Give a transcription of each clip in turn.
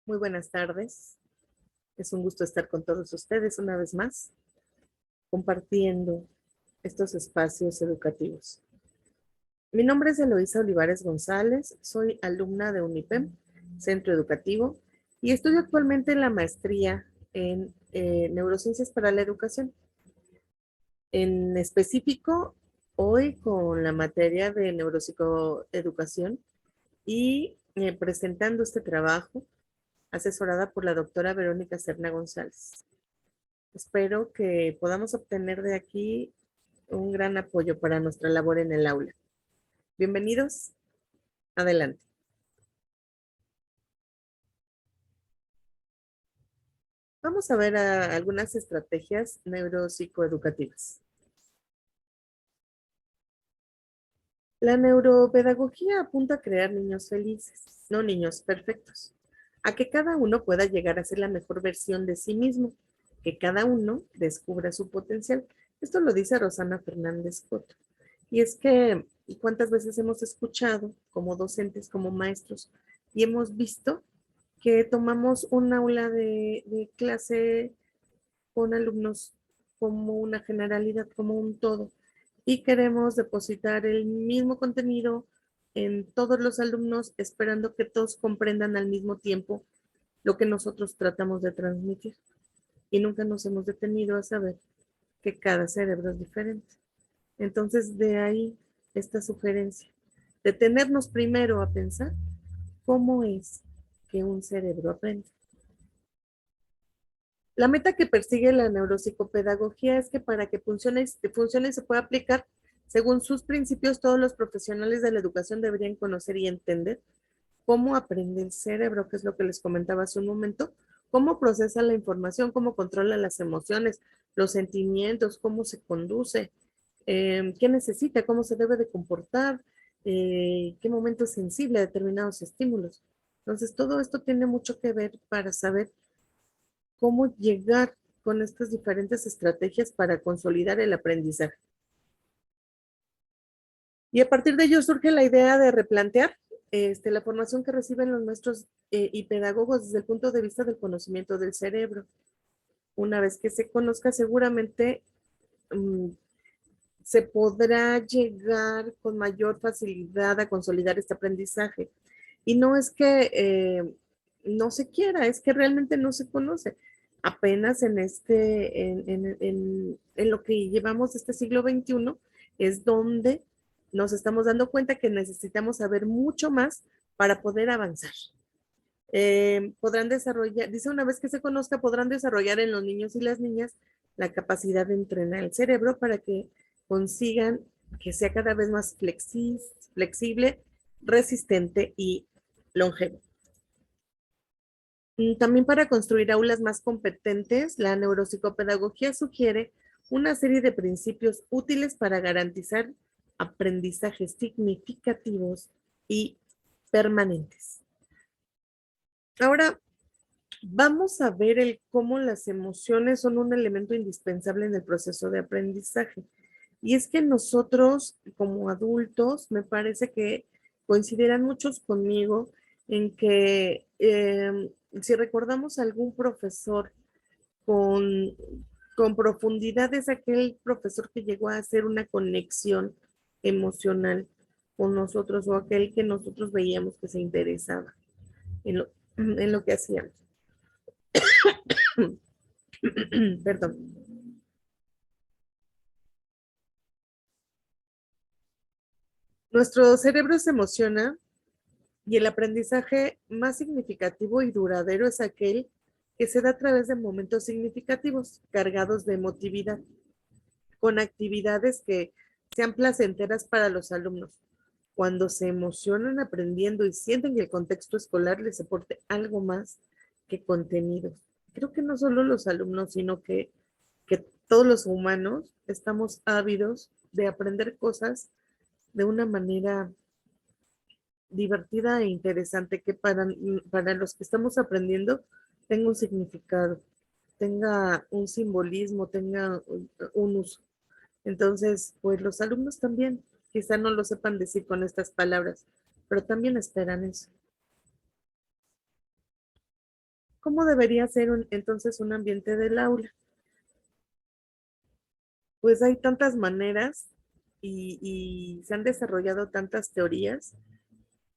Muy buenas tardes. Es un gusto estar con todos ustedes una vez más, compartiendo estos espacios educativos. Mi nombre es Eloísa Olivares González, soy alumna de UNIPEM, Centro Educativo, y estudio actualmente la maestría en Neurociencias para la Educación. En específico, hoy con la materia de neuropsicoeducación y presentando este trabajo asesorada por la doctora Verónica Serna González. Espero que podamos obtener de aquí un gran apoyo para nuestra labor en el aula. Bienvenidos. Adelante. Vamos a ver algunas estrategias neuropsicoeducativas. La neuropedagogía apunta a crear niños felices, no niños perfectos, a que cada uno pueda llegar a ser la mejor versión de sí mismo, que cada uno descubra su potencial. Esto lo dice Rosana Fernández Coto. Y es que, ¿cuántas veces hemos escuchado como docentes, como maestros, y hemos visto que tomamos un aula de clase con alumnos como una generalidad, como un todo, y queremos depositar el mismo contenido en todos los alumnos, esperando que todos comprendan al mismo tiempo lo que nosotros tratamos de transmitir? Y nunca nos hemos detenido a saber que cada cerebro es diferente. Entonces, de ahí esta sugerencia, detenernos primero a pensar cómo es que un cerebro aprende. La meta que persigue la neuropsicopedagogía es que para que funcione y se pueda aplicar, según sus principios, todos los profesionales de la educación deberían conocer y entender cómo aprende el cerebro, que es lo que les comentaba hace un momento, cómo procesa la información, cómo controla las emociones, los sentimientos, cómo se conduce, qué necesita, cómo se debe de comportar, qué momento es sensible a determinados estímulos. Entonces, todo esto tiene mucho que ver para saber cómo llegar con estas diferentes estrategias para consolidar el aprendizaje. Y a partir de ello surge la idea de replantear la formación que reciben los maestros y pedagogos desde el punto de vista del conocimiento del cerebro. Una vez que se conozca, seguramente se podrá llegar con mayor facilidad a consolidar este aprendizaje. Y no es que no se quiera, es que realmente no se conoce. Apenas en lo que llevamos este siglo XXI es donde nos estamos dando cuenta que necesitamos saber mucho más para poder avanzar. Podrán desarrollar, dice, una vez que se conozca, podrán desarrollar en los niños y las niñas la capacidad de entrenar el cerebro para que consigan que sea cada vez más flexible, resistente y longevo. También para construir aulas más competentes, la neuropsicopedagogía sugiere una serie de principios útiles para garantizar aprendizajes significativos y permanentes. Ahora, vamos a ver cómo las emociones son un elemento indispensable en el proceso de aprendizaje. Y es que nosotros, como adultos, me parece que coincidirán muchos conmigo en que si recordamos a algún profesor con, con profundidad, es aquel profesor que llegó a hacer una conexión emocional con nosotros o aquel que nosotros veíamos que se interesaba en lo que hacíamos. Perdón. Nuestro cerebro se emociona y el aprendizaje más significativo y duradero es aquel que se da a través de momentos significativos, cargados de emotividad, con actividades que sean placenteras para los alumnos. Cuando se emocionan aprendiendo y sienten que el contexto escolar les aporte algo más que contenidos. Creo que no solo los alumnos, sino que todos los humanos estamos ávidos de aprender cosas de una manera divertida e interesante, que para los que estamos aprendiendo tenga un significado, tenga un simbolismo, tenga un uso. Entonces, pues los alumnos también, quizá no lo sepan decir con estas palabras, pero también esperan eso. ¿Cómo debería ser entonces un ambiente del aula? Pues hay tantas maneras y se han desarrollado tantas teorías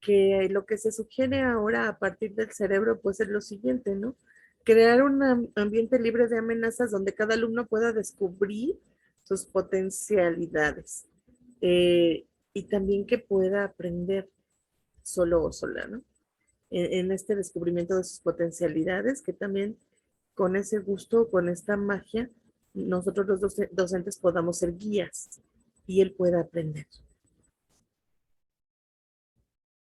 que lo que se sugiere ahora a partir del cerebro pues es lo siguiente, ¿no? Crear un ambiente libre de amenazas donde cada alumno pueda descubrir sus potencialidades y también que pueda aprender solo o sola, ¿no? En este descubrimiento de sus potencialidades, que también con ese gusto, con esta magia, nosotros los docentes podamos ser guías y él pueda aprender.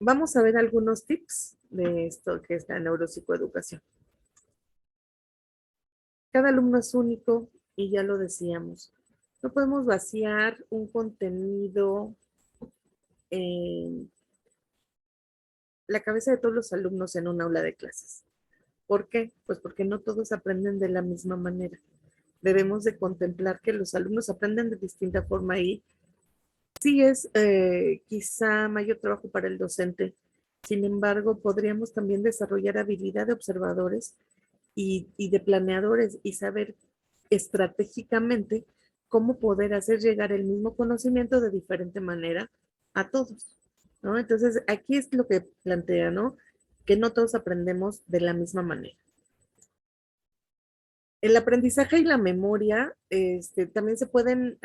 Vamos a ver algunos tips de esto que es la neuropsicoeducación. Cada alumno es único y ya lo decíamos. No podemos vaciar un contenido en la cabeza de todos los alumnos en un aula de clases. ¿Por qué? Pues porque no todos aprenden de la misma manera. Debemos de contemplar que los alumnos aprenden de distinta forma y sí es quizá mayor trabajo para el docente. Sin embargo, podríamos también desarrollar habilidad de observadores y de planeadores y saber estratégicamente cómo poder hacer llegar el mismo conocimiento de diferente manera a todos, ¿no? Entonces, aquí es lo que plantea, ¿no? Que no todos aprendemos de la misma manera. El aprendizaje y la memoria también se pueden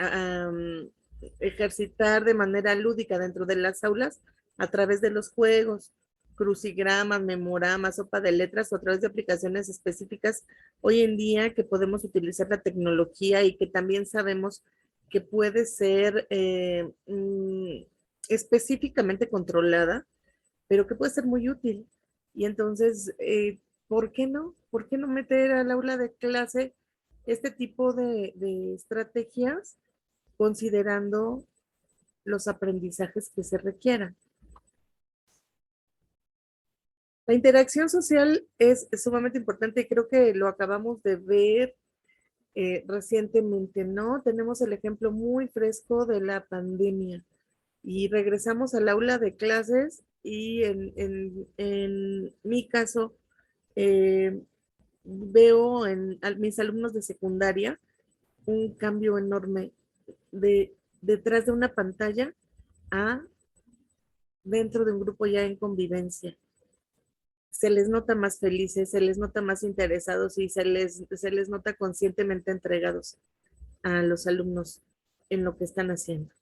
ejercitar de manera lúdica dentro de las aulas a través de los juegos, crucigramas, memoramas, sopa de letras o a través de aplicaciones específicas hoy en día que podemos utilizar la tecnología y que también sabemos que puede ser específicamente controlada, pero que puede ser muy útil. Y entonces, ¿por qué no? ¿Por qué no meter al aula de clase este tipo de estrategias considerando los aprendizajes que se requieran? La interacción social es sumamente importante y creo que lo acabamos de ver recientemente, ¿no? Tenemos el ejemplo muy fresco de la pandemia y regresamos al aula de clases y en mi caso, eh, veo en mis alumnos de secundaria un cambio enorme de detrás de una pantalla a dentro de un grupo ya en convivencia. Se les nota más felices, se les nota más interesados y se les nota conscientemente entregados a los alumnos en lo que están haciendo.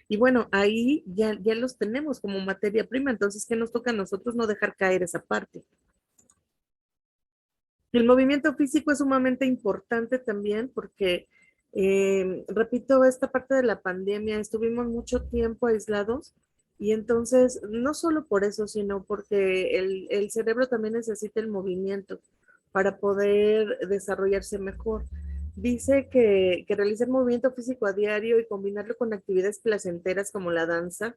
Y bueno, ahí ya los tenemos como materia prima, entonces, ¿qué nos toca a nosotros? No dejar caer esa parte. El movimiento físico es sumamente importante también porque, repito, esta parte de la pandemia, estuvimos mucho tiempo aislados y entonces, no solo por eso, sino porque el cerebro también necesita el movimiento para poder desarrollarse mejor. Dice que realizar movimiento físico a diario y combinarlo con actividades placenteras como la danza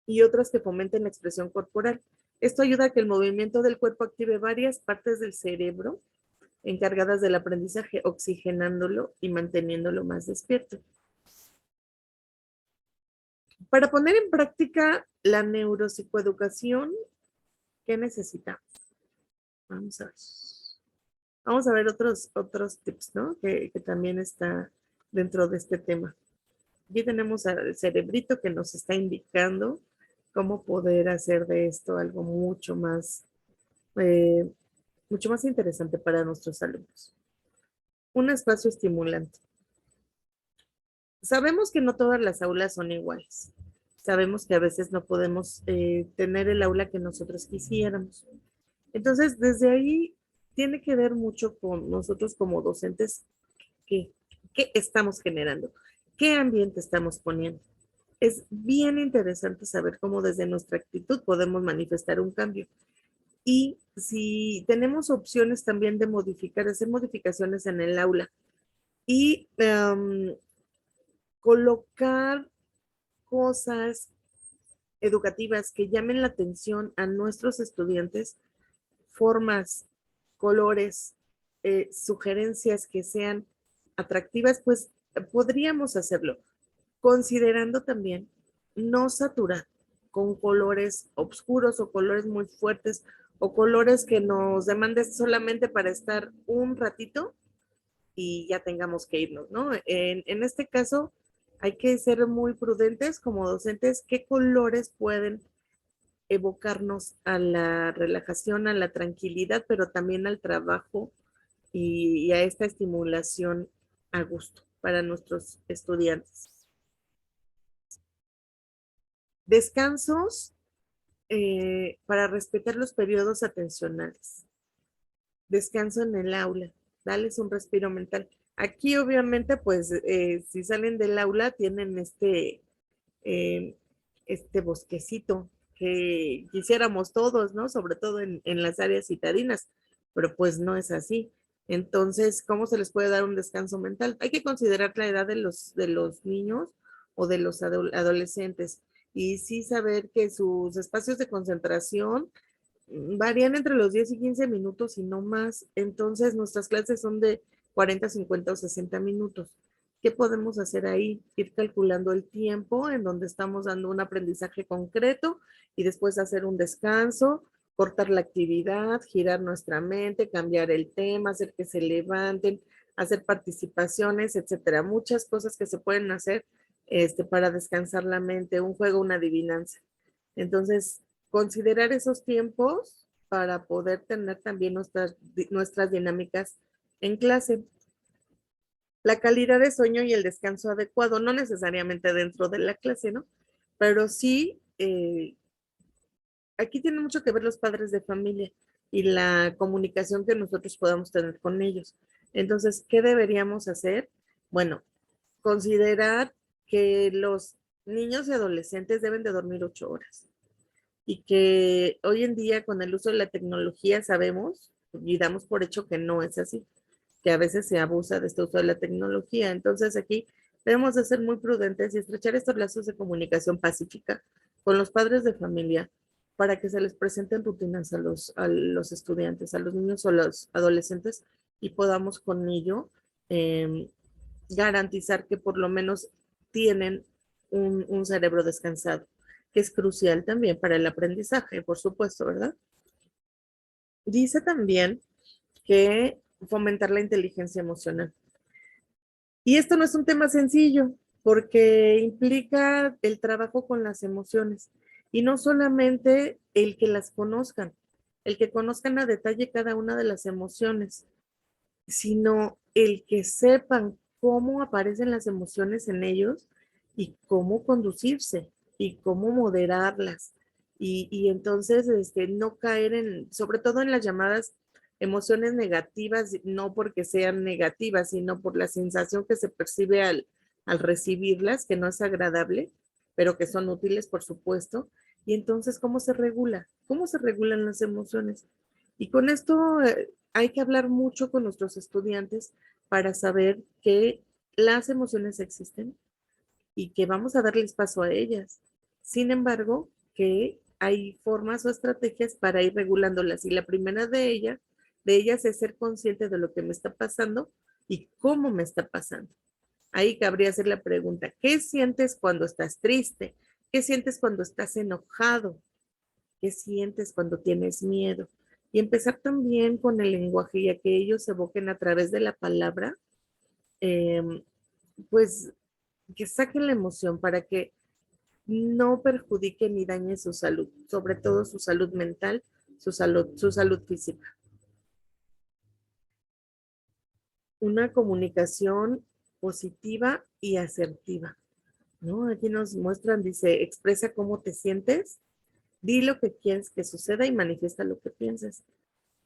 y otras que fomenten la expresión corporal. Esto ayuda a que el movimiento del cuerpo active varias partes del cerebro encargadas del aprendizaje, oxigenándolo y manteniéndolo más despierto. Para poner en práctica la neuropsicoeducación, ¿qué necesitamos? Vamos a ver. Vamos a ver otros tips, ¿no? Que también está dentro de este tema. Aquí tenemos al cerebrito que nos está indicando cómo poder hacer de esto algo eh, mucho más interesante para nuestros alumnos. Un espacio estimulante. Sabemos que no todas las aulas son iguales. Sabemos que a veces no podemos tener el aula que nosotros quisiéramos. Entonces, desde ahí tiene que ver mucho con nosotros como docentes, qué, qué estamos generando, qué ambiente estamos poniendo. Es bien interesante saber cómo desde nuestra actitud podemos manifestar un cambio. Y si tenemos opciones también de modificar, hacer modificaciones en el aula y colocar cosas educativas que llamen la atención a nuestros estudiantes, formas, colores, sugerencias que sean atractivas, pues podríamos hacerlo, considerando también no saturar con colores oscuros o colores muy fuertes o colores que nos demandes solamente para estar un ratito y ya tengamos que irnos, ¿no? En este caso, hay que ser muy prudentes como docentes, qué colores pueden evocarnos a la relajación, a la tranquilidad, pero también al trabajo y a esta estimulación a gusto para nuestros estudiantes. Descansos para respetar los periodos atencionales. Descanso en el aula, dales un respiro mental. Aquí obviamente, pues, si salen del aula, tienen eh, este bosquecito que quisiéramos todos, ¿no? Sobre todo en las áreas citadinas, pero pues no es así. Entonces, ¿cómo se les puede dar un descanso mental? Hay que considerar la edad de los niños o de los adolescentes y sí saber que sus espacios de concentración varían entre los 10 y 15 minutos y no más. Entonces, nuestras clases son de 40, 50 o 60 minutos. ¿Qué podemos hacer ahí? Ir calculando el tiempo en donde estamos dando un aprendizaje concreto y después hacer un descanso, cortar la actividad, girar nuestra mente, cambiar el tema, hacer que se levanten, hacer participaciones, etcétera. Muchas cosas que se pueden hacer para descansar la mente, un juego, una adivinanza. Entonces, considerar esos tiempos para poder tener también nuestras dinámicas en clase. La calidad de sueño y el descanso adecuado, no necesariamente dentro de la clase, ¿no? Pero sí, aquí tiene mucho que ver los padres de familia y la comunicación que nosotros podamos tener con ellos. Entonces, ¿qué deberíamos hacer? Bueno, considerar que los niños y adolescentes deben de dormir 8 horas y que hoy en día con el uso de la tecnología sabemos y damos por hecho que no es así, que a veces se abusa de este uso de la tecnología. Entonces aquí debemos de ser muy prudentes y estrechar estos lazos de comunicación pacífica con los padres de familia para que se les presenten rutinas a los estudiantes, a los niños o los adolescentes y podamos con ello eh, garantizar que por lo menos tienen un cerebro descansado, que es crucial también para el aprendizaje, por supuesto, ¿verdad? Dice también que fomentar la inteligencia emocional. Y esto no es un tema sencillo, porque implica el trabajo con las emociones y no solamente el que las conozcan, el que conozcan a detalle cada una de las emociones, sino el que sepan cómo aparecen las emociones en ellos y cómo conducirse y cómo moderarlas. Y entonces no caer sobre todo en las llamadas emociones negativas, no porque sean negativas, sino por la sensación que se percibe al recibirlas, que no es agradable, pero que son útiles, por supuesto. Y entonces, ¿cómo se regula? ¿Cómo se regulan las emociones? Y con esto hay que hablar mucho con nuestros estudiantes para saber que las emociones existen y que vamos a darles paso a ellas. Sin embargo, que hay formas o estrategias para ir regulándolas. Y la primera de ellas es ser consciente de lo que me está pasando y cómo me está pasando. Ahí cabría hacer la pregunta, ¿qué sientes cuando estás triste? ¿Qué sientes cuando estás enojado? ¿Qué sientes cuando tienes miedo? Y empezar también con el lenguaje y a que ellos se evoquen a través de la palabra, eh, pues que saquen la emoción para que no perjudique ni dañe su salud, sobre todo su salud mental, su salud física. Una comunicación positiva y asertiva, ¿no? Aquí nos muestran, dice, expresa cómo te sientes, di lo que quieres que suceda y manifiesta lo que piensas.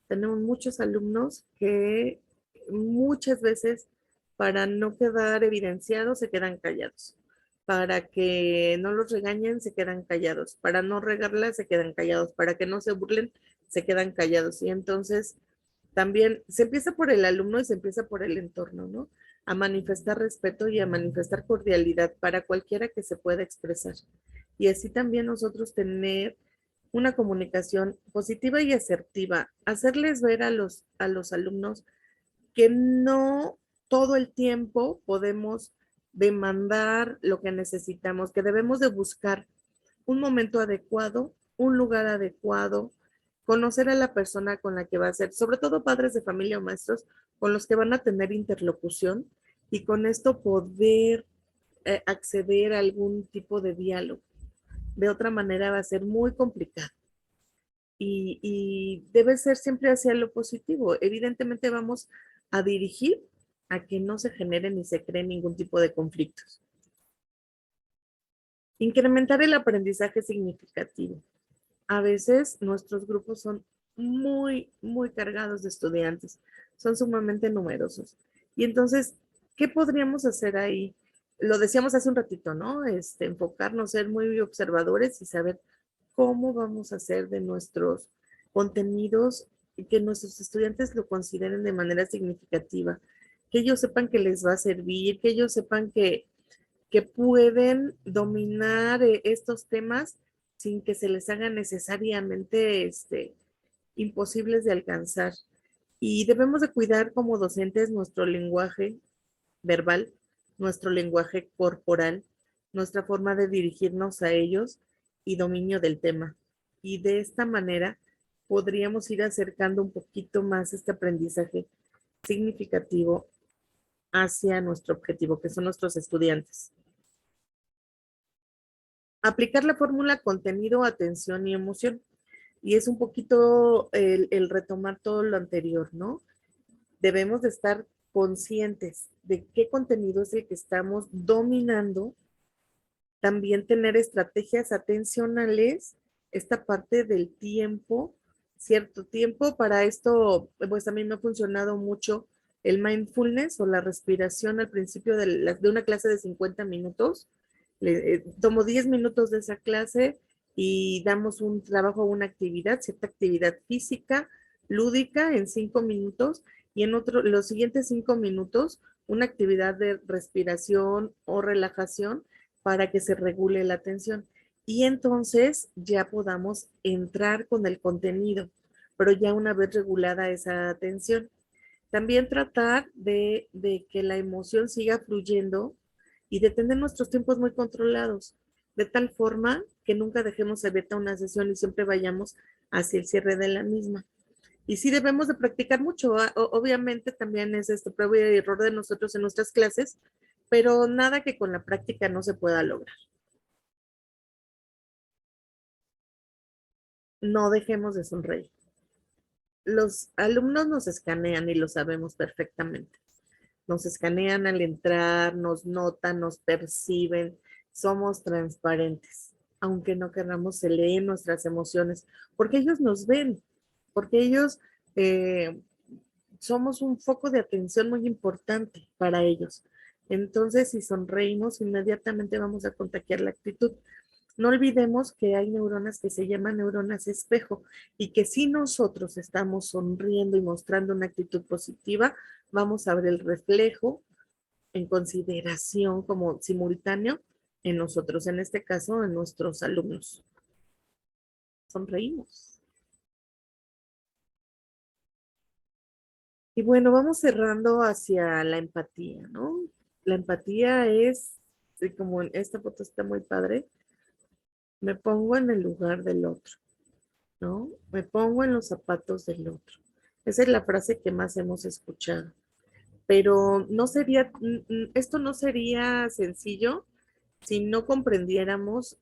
Tenemos muchos alumnos que muchas veces para no quedar evidenciados se quedan callados, para que no los regañen se quedan callados, para no regarla se quedan callados, para que no se burlen se quedan callados. Y entonces también se empieza por el alumno y se empieza por el entorno, ¿no? A manifestar respeto y a manifestar cordialidad para cualquiera que se pueda expresar. Y así también nosotros tener una comunicación positiva y asertiva, hacerles ver a los alumnos que no todo el tiempo podemos demandar lo que necesitamos, que debemos de buscar un momento adecuado, un lugar adecuado, conocer a la persona con la que va a ser, sobre todo padres de familia o maestros, con los que van a tener interlocución y con esto poder acceder a algún tipo de diálogo. De otra manera va a ser muy complicado. Y debe ser siempre hacia lo positivo. Evidentemente vamos a dirigir a que no se genere ni se cree ningún tipo de conflictos. Incrementar el aprendizaje significativo. A veces nuestros grupos son muy cargados de estudiantes, son sumamente numerosos. Y entonces, ¿qué podríamos hacer ahí? Lo decíamos hace un ratito, ¿no? Enfocarnos, ser muy observadores y saber cómo vamos a hacer de nuestros contenidos y que nuestros estudiantes lo consideren de manera significativa, que ellos sepan que les va a servir, que ellos sepan que pueden dominar estos temas sin que se les haga necesariamente imposibles de alcanzar. Y debemos de cuidar como docentes nuestro lenguaje verbal, nuestro lenguaje corporal, nuestra forma de dirigirnos a ellos y dominio del tema. Y de esta manera podríamos ir acercando un poquito más este aprendizaje significativo hacia nuestro objetivo, que son nuestros estudiantes. Aplicar la fórmula contenido, atención y emoción. Y es un poquito el retomar todo lo anterior, ¿no? Debemos de estar conscientes de qué contenido es el que estamos dominando, también tener estrategias atencionales, esta parte del tiempo, cierto tiempo, para esto, pues a mí me ha funcionado mucho el mindfulness o la respiración al principio de una clase de 50 minutos. Tomo 10 minutos de esa clase y damos un trabajo, una actividad, cierta actividad física, lúdica en 5 minutos y en los siguientes 5 minutos una actividad de respiración o relajación para que se regule la atención. Y entonces ya podamos entrar con el contenido, pero ya una vez regulada esa atención. También tratar de que la emoción siga fluyendo y de tener nuestros tiempos muy controlados, de tal forma que nunca dejemos abierta una sesión y siempre vayamos hacia el cierre de la misma. Y sí debemos de practicar mucho, obviamente también es prueba y error de nosotros en nuestras clases, pero nada que con la práctica no se pueda lograr. No dejemos de sonreír. Los alumnos nos escanean y lo sabemos perfectamente. Nos escanean al entrar, nos notan, nos perciben, somos transparentes. Aunque no queramos, se leen nuestras emociones, porque ellos nos ven, porque ellos eh, somos un foco de atención muy importante para ellos. Entonces, si sonreímos, inmediatamente vamos a contagiar la actitud. No olvidemos que hay neuronas que se llaman neuronas espejo y que si nosotros estamos sonriendo y mostrando una actitud positiva, vamos a ver el reflejo en consideración como simultáneo en nosotros, en este caso en nuestros alumnos. Sonreímos. Y bueno, vamos cerrando hacia la empatía, ¿no? La empatía es, como en esta foto está muy padre, me pongo en el lugar del otro, ¿no? Me pongo en los zapatos del otro. Esa es la frase que más hemos escuchado. Pero no sería, esto no sería sencillo si no comprendiéramos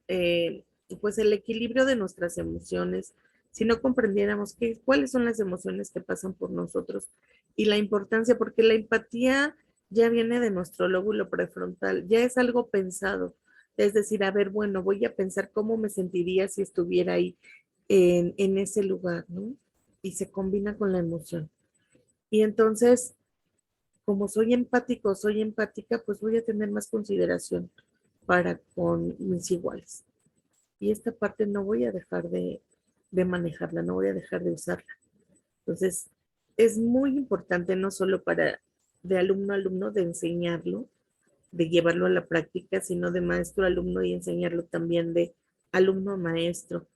pues el equilibrio de nuestras emociones, si no comprendiéramos cuáles son las emociones que pasan por nosotros y la importancia, porque la empatía ya viene de nuestro lóbulo prefrontal, ya es algo pensado. Es decir, a ver, bueno, voy a pensar cómo me sentiría si estuviera ahí en ese lugar, ¿no? Y se combina con la emoción. Y entonces, como soy empático, soy empática, pues voy a tener más consideración para con mis iguales. Y esta parte no voy a dejar de manejarla, no voy a dejar de usarla. Entonces, es muy importante no solo para de alumno a alumno de enseñarlo, de llevarlo a la práctica, sino de maestro a alumno y enseñarlo también de alumno a maestro,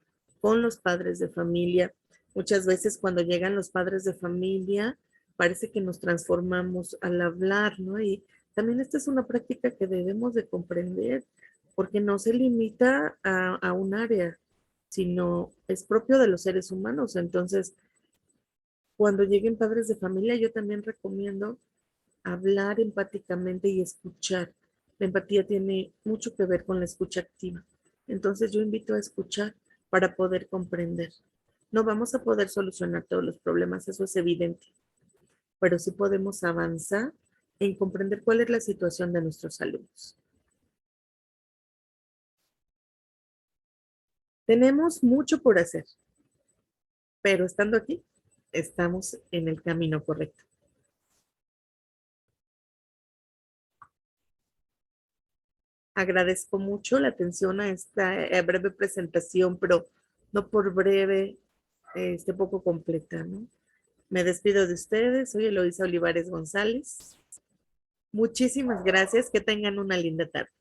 con los padres de familia. Muchas veces cuando llegan los padres de familia, parece que nos transformamos al hablar, ¿no? Y también esta es una práctica que debemos de comprender, porque no se limita a un área, sino es propio de los seres humanos. Entonces, cuando lleguen padres de familia, yo también recomiendo hablar empáticamente y escuchar. La empatía tiene mucho que ver con la escucha activa. Entonces yo invito a escuchar para poder comprender. No vamos a poder solucionar todos los problemas, eso es evidente, pero sí podemos avanzar en comprender cuál es la situación de nuestros alumnos. Tenemos mucho por hacer, pero estando aquí, estamos en el camino correcto. Agradezco mucho la atención a esta breve presentación, pero no por breve, poco completa, ¿no? Me despido de ustedes, soy Eloisa Olivares González. Muchísimas gracias, que tengan una linda tarde.